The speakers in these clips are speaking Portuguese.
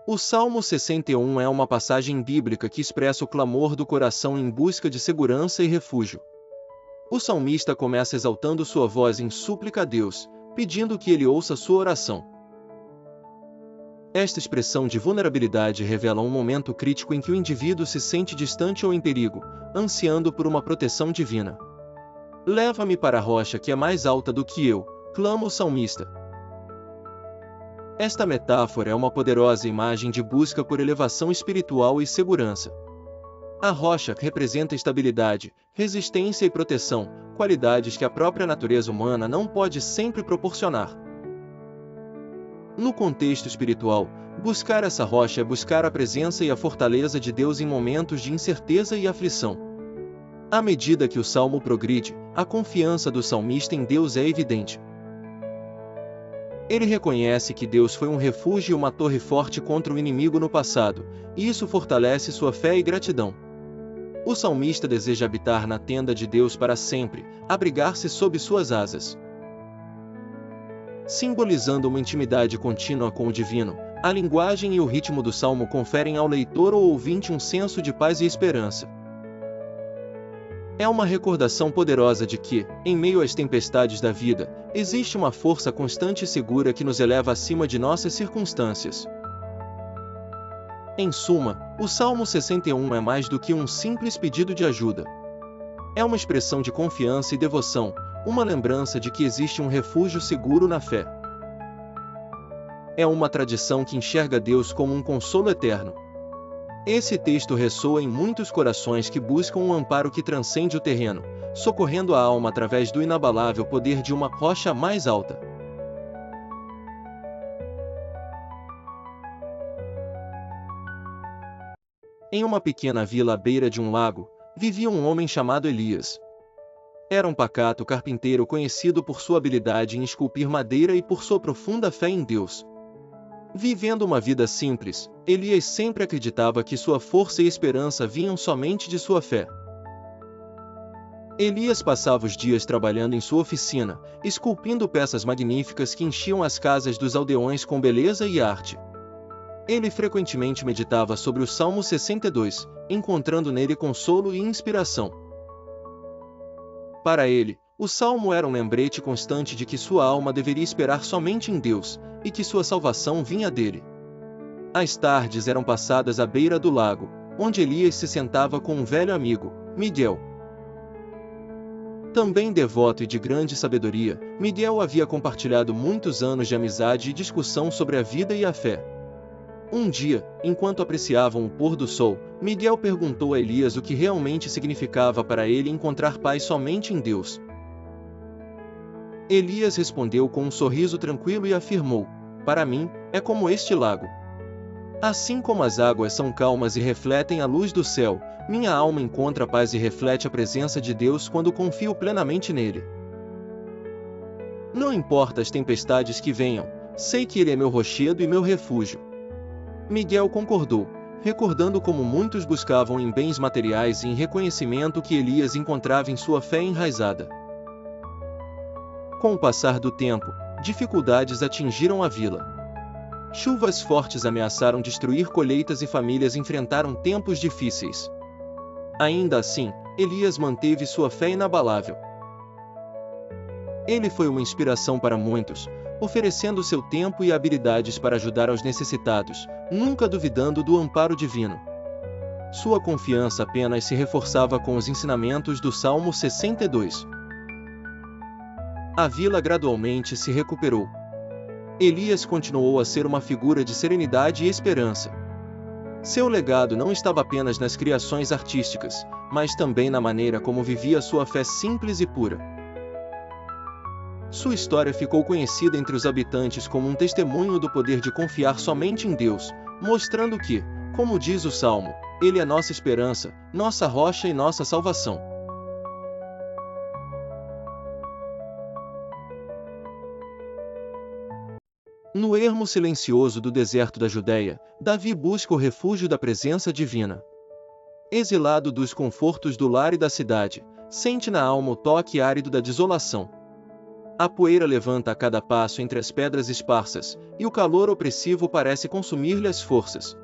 O Salmo 61 é uma passagem bíblica que expressa o clamor do coração em busca de segurança e refúgio. O salmista começa exaltando sua voz em súplica a Deus, pedindo que ele ouça sua oração. Esta expressão de vulnerabilidade revela um momento crítico em que o indivíduo se sente distante ou em perigo, ansiando por uma proteção divina. Leva-me para a rocha que é mais alta do que eu, clama o salmista. Esta metáfora é uma poderosa imagem de busca por elevação espiritual e segurança. A rocha representa estabilidade, resistência e proteção, qualidades que a própria natureza humana não pode sempre proporcionar. No contexto espiritual, buscar essa rocha é buscar a presença e a fortaleza de Deus em momentos de incerteza e aflição. À medida que o salmo progride, a confiança do salmista em Deus é evidente. Ele reconhece que Deus foi um refúgio e uma torre forte contra o inimigo no passado, e isso fortalece sua fé e gratidão. O salmista deseja habitar na tenda de Deus para sempre, abrigar-se sob suas asas. Simbolizando uma intimidade contínua com o divino, a linguagem e o ritmo do salmo conferem ao leitor ou ouvinte um senso de paz e esperança. É uma recordação poderosa de que, em meio às tempestades da vida, existe uma força constante e segura que nos eleva acima de nossas circunstâncias. Em suma, o Salmo 61 é mais do que um simples pedido de ajuda. É uma expressão de confiança e devoção, uma lembrança de que existe um refúgio seguro na fé. É uma tradição que enxerga Deus como um consolo eterno. Esse texto ressoa em muitos corações que buscam um amparo que transcende o terreno, socorrendo a alma através do inabalável poder de uma rocha mais alta. Em uma pequena vila à beira de um lago, vivia um homem chamado Elias. Era um pacato carpinteiro conhecido por sua habilidade em esculpir madeira e por sua profunda fé em Deus. Vivendo uma vida simples, Elias sempre acreditava que sua força e esperança vinham somente de sua fé. Elias passava os dias trabalhando em sua oficina, esculpindo peças magníficas que enchiam as casas dos aldeões com beleza e arte. Ele frequentemente meditava sobre o Salmo 62, encontrando nele consolo e inspiração. Para ele, o salmo era um lembrete constante de que sua alma deveria esperar somente em Deus, e que sua salvação vinha dele. As tardes eram passadas à beira do lago, onde Elias se sentava com um velho amigo, Miguel. Também devoto e de grande sabedoria, Miguel havia compartilhado muitos anos de amizade e discussão sobre a vida e a fé. Um dia, enquanto apreciavam o pôr do sol, Miguel perguntou a Elias o que realmente significava para ele encontrar paz somente em Deus. Elias respondeu com um sorriso tranquilo e afirmou: "Para mim, é como este lago. Assim como as águas são calmas e refletem a luz do céu, minha alma encontra paz e reflete a presença de Deus quando confio plenamente nele. Não importa as tempestades que venham, sei que ele é meu rochedo e meu refúgio." Miguel concordou, recordando como muitos buscavam em bens materiais e em reconhecimento que Elias encontrava em sua fé enraizada. Com o passar do tempo, dificuldades atingiram a vila. Chuvas fortes ameaçaram destruir colheitas e famílias enfrentaram tempos difíceis. Ainda assim, Elias manteve sua fé inabalável. Ele foi uma inspiração para muitos, oferecendo seu tempo e habilidades para ajudar aos necessitados, nunca duvidando do amparo divino. Sua confiança apenas se reforçava com os ensinamentos do Salmo 62. A vila gradualmente se recuperou. Elias continuou a ser uma figura de serenidade e esperança. Seu legado não estava apenas nas criações artísticas, mas também na maneira como vivia sua fé simples e pura. Sua história ficou conhecida entre os habitantes como um testemunho do poder de confiar somente em Deus, mostrando que, como diz o Salmo, Ele é nossa esperança, nossa rocha e nossa salvação. No ermo silencioso do deserto da Judéia, Davi busca o refúgio da presença divina. Exilado dos confortos do lar e da cidade, sente na alma o toque árido da desolação. A poeira levanta a cada passo entre as pedras esparsas, e o calor opressivo parece consumir-lhe as forças.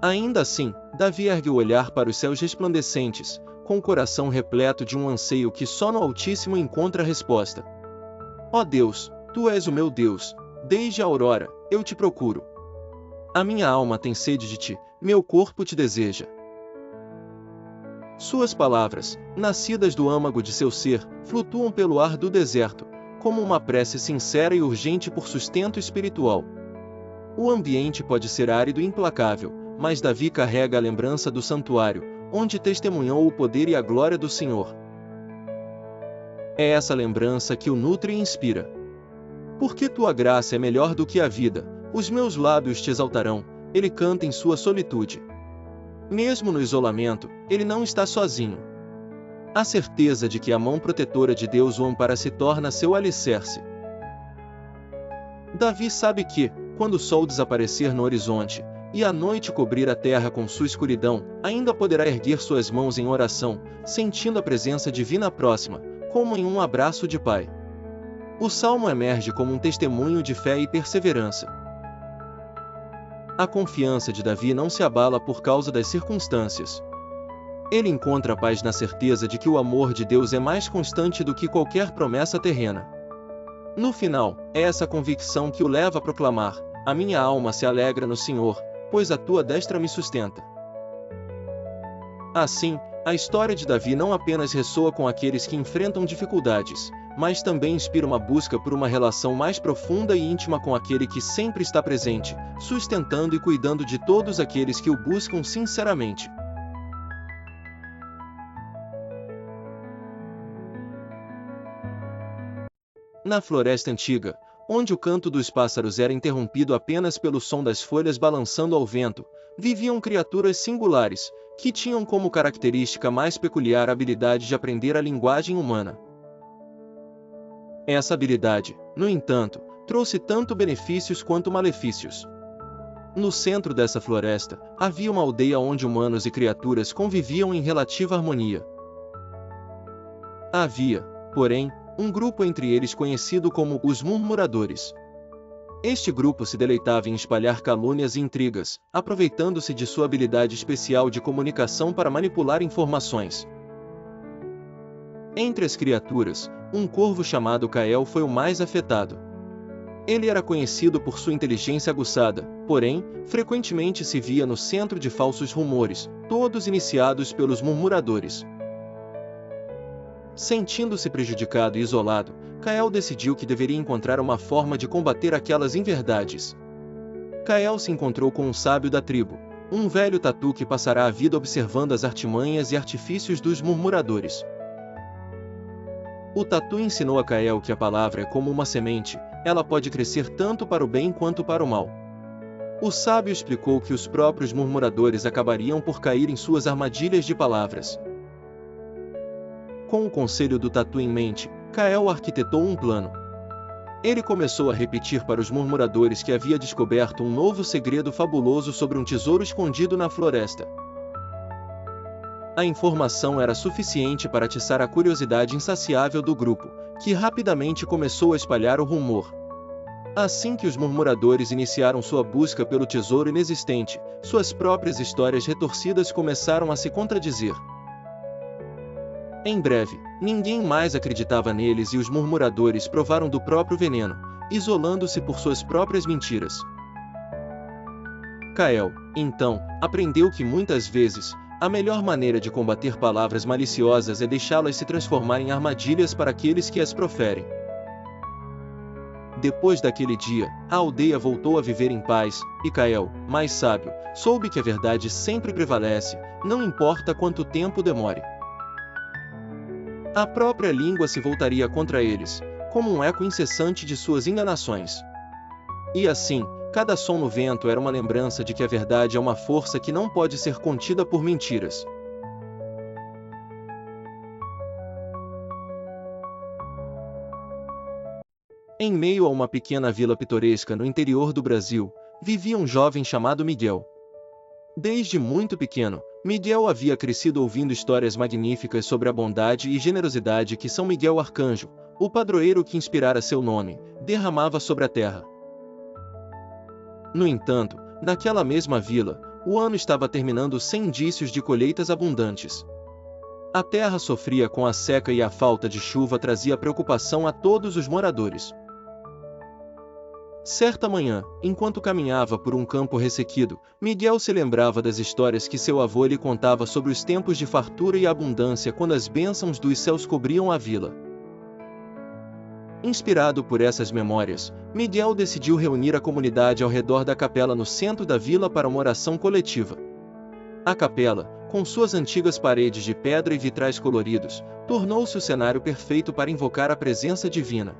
Ainda assim, Davi ergue o olhar para os céus resplandecentes, com o coração repleto de um anseio que só no Altíssimo encontra resposta. Ó Deus, Tu és o meu Deus, desde a aurora, eu te procuro. A minha alma tem sede de Ti, meu corpo te deseja. Suas palavras, nascidas do âmago de seu ser, flutuam pelo ar do deserto, como uma prece sincera e urgente por sustento espiritual. O ambiente pode ser árido e implacável, mas Davi carrega a lembrança do santuário, onde testemunhou o poder e a glória do Senhor. É essa lembrança que o nutre e inspira. Porque tua graça é melhor do que a vida, os meus lábios te exaltarão, ele canta em sua solitude. Mesmo no isolamento, ele não está sozinho. A certeza de que a mão protetora de Deus o ampara se torna seu alicerce. Davi sabe que, quando o sol desaparecer no horizonte, e a noite cobrir a terra com sua escuridão, ainda poderá erguer suas mãos em oração, sentindo a presença divina próxima, como em um abraço de pai. O salmo emerge como um testemunho de fé e perseverança. A confiança de Davi não se abala por causa das circunstâncias. Ele encontra paz na certeza de que o amor de Deus é mais constante do que qualquer promessa terrena. No final, é essa convicção que o leva a proclamar: a minha alma se alegra no Senhor, pois a tua destra me sustenta. Assim, a história de Davi não apenas ressoa com aqueles que enfrentam dificuldades, mas também inspira uma busca por uma relação mais profunda e íntima com aquele que sempre está presente, sustentando e cuidando de todos aqueles que o buscam sinceramente. Na floresta antiga, onde o canto dos pássaros era interrompido apenas pelo som das folhas balançando ao vento, viviam criaturas singulares, que tinham como característica mais peculiar a habilidade de aprender a linguagem humana. Essa habilidade, no entanto, trouxe tanto benefícios quanto malefícios. No centro dessa floresta, havia uma aldeia onde humanos e criaturas conviviam em relativa harmonia. Havia, porém, um grupo entre eles conhecido como os murmuradores. Este grupo se deleitava em espalhar calúnias e intrigas, aproveitando-se de sua habilidade especial de comunicação para manipular informações. Entre as criaturas, um corvo chamado Cael foi o mais afetado. Ele era conhecido por sua inteligência aguçada, porém, frequentemente se via no centro de falsos rumores, todos iniciados pelos murmuradores. Sentindo-se prejudicado e isolado, Cael decidiu que deveria encontrar uma forma de combater aquelas inverdades. Cael se encontrou com um sábio da tribo, um velho tatu que passará a vida observando as artimanhas e artifícios dos murmuradores. O tatu ensinou a Cael que a palavra é como uma semente, ela pode crescer tanto para o bem quanto para o mal. O sábio explicou que os próprios murmuradores acabariam por cair em suas armadilhas de palavras. Com o conselho do tatu em mente, Cael arquitetou um plano. Ele começou a repetir para os murmuradores que havia descoberto um novo segredo fabuloso sobre um tesouro escondido na floresta. A informação era suficiente para atiçar a curiosidade insaciável do grupo, que rapidamente começou a espalhar o rumor. Assim que os murmuradores iniciaram sua busca pelo tesouro inexistente, suas próprias histórias retorcidas começaram a se contradizer. Em breve, ninguém mais acreditava neles e os murmuradores provaram do próprio veneno, isolando-se por suas próprias mentiras. Cael, então, aprendeu que muitas vezes, a melhor maneira de combater palavras maliciosas é deixá-las se transformar em armadilhas para aqueles que as proferem. Depois daquele dia, a aldeia voltou a viver em paz, e Cael, mais sábio, soube que a verdade sempre prevalece, não importa quanto tempo demore. A própria língua se voltaria contra eles, como um eco incessante de suas enganações. E assim, cada som no vento era uma lembrança de que a verdade é uma força que não pode ser contida por mentiras. Em meio a uma pequena vila pitoresca no interior do Brasil, vivia um jovem chamado Miguel. Desde muito pequeno, Miguel havia crescido ouvindo histórias magníficas sobre a bondade e generosidade que São Miguel Arcanjo, o padroeiro que inspirara seu nome, derramava sobre a terra. No entanto, naquela mesma vila, o ano estava terminando sem indícios de colheitas abundantes. A terra sofria com a seca e a falta de chuva trazia preocupação a todos os moradores. Certa manhã, enquanto caminhava por um campo ressequido, Miguel se lembrava das histórias que seu avô lhe contava sobre os tempos de fartura e abundância quando as bênçãos dos céus cobriam a vila. Inspirado por essas memórias, Miguel decidiu reunir a comunidade ao redor da capela no centro da vila para uma oração coletiva. A capela, com suas antigas paredes de pedra e vitrais coloridos, tornou-se o cenário perfeito para invocar a presença divina.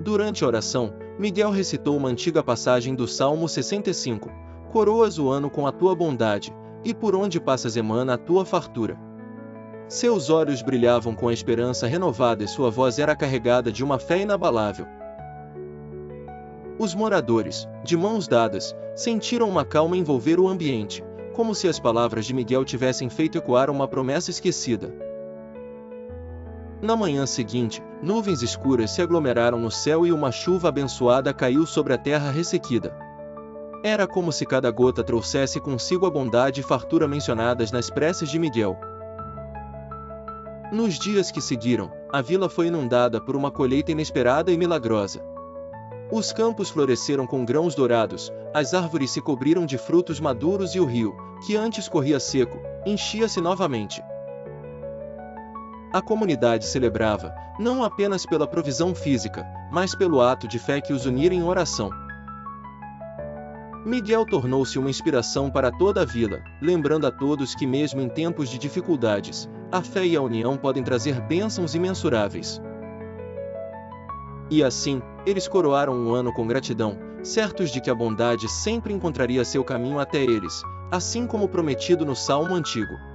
Durante a oração, Miguel recitou uma antiga passagem do Salmo 65, coroas o ano com a tua bondade, e por onde passas emana a tua fartura. Seus olhos brilhavam com a esperança renovada e sua voz era carregada de uma fé inabalável. Os moradores, de mãos dadas, sentiram uma calma envolver o ambiente, como se as palavras de Miguel tivessem feito ecoar uma promessa esquecida. Na manhã seguinte, nuvens escuras se aglomeraram no céu e uma chuva abençoada caiu sobre a terra ressequida. Era como se cada gota trouxesse consigo a bondade e fartura mencionadas nas preces de Miguel. Nos dias que seguiram, a vila foi inundada por uma colheita inesperada e milagrosa. Os campos floresceram com grãos dourados, as árvores se cobriram de frutos maduros e o rio, que antes corria seco, enchia-se novamente. A comunidade celebrava, não apenas pela provisão física, mas pelo ato de fé que os unira em oração. Miguel tornou-se uma inspiração para toda a vila, lembrando a todos que mesmo em tempos de dificuldades, a fé e a união podem trazer bênçãos imensuráveis. E assim, eles coroaram um ano com gratidão, certos de que a bondade sempre encontraria seu caminho até eles, assim como prometido no Salmo antigo.